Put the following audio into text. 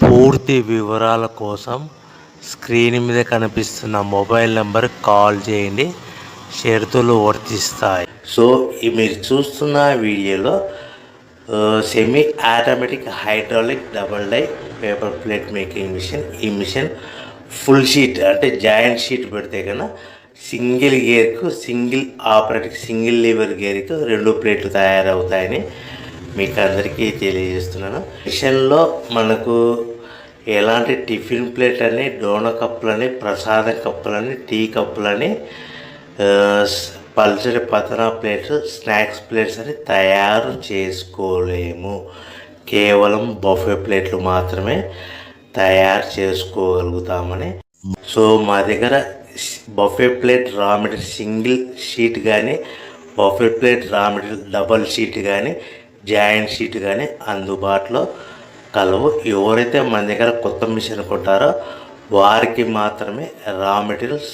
పూర్తి వివరాల కోసం స్క్రీన్ మీద కనిపిస్తున్న మొబైల్ నెంబర్కి కాల్ చేయండి. షరతులు వర్తిస్తాయి. సో మీరు చూస్తున్న వీడియోలో semi automatic hydraulic double die paper plate making machine. ఈ మిషన్ ఫుల్ షీట్ అంటే జాయింట్ షీట్ పెడితే కన్నా సింగిల్ గేర్కు సింగిల్ ఆపరేటింగ్ సింగిల్ లీవర్ గేర్కు 2 ప్లేట్లు తయారవుతాయని మీకు అందరికీ తెలియజేస్తున్నాను. మిషన్లో మనకు ఎలాంటి టిఫిన్ ప్లేట్ అని, డోనా కప్పులని, ప్రసాదం కప్పులని, టీ కప్పులని, పల్చడి పతనా ప్లేట్స్, స్నాక్స్ ప్లేట్స్ అని తయారు చేసుకోలేము. కేవలం బఫే ప్లేట్లు మాత్రమే తయారు చేసుకోగలుగుతామని. సో మా దగ్గర buffet plate raw material single sheet కానీ, buffet plate raw material double sheet కానీ, జాయింట్ షీట్ కానీ అందుబాటులో కలవు. ఎవరైతే మన దగ్గర కొత్త మిషన్ కొంటారో వారికి మాత్రమే రా మెటీరియల్స్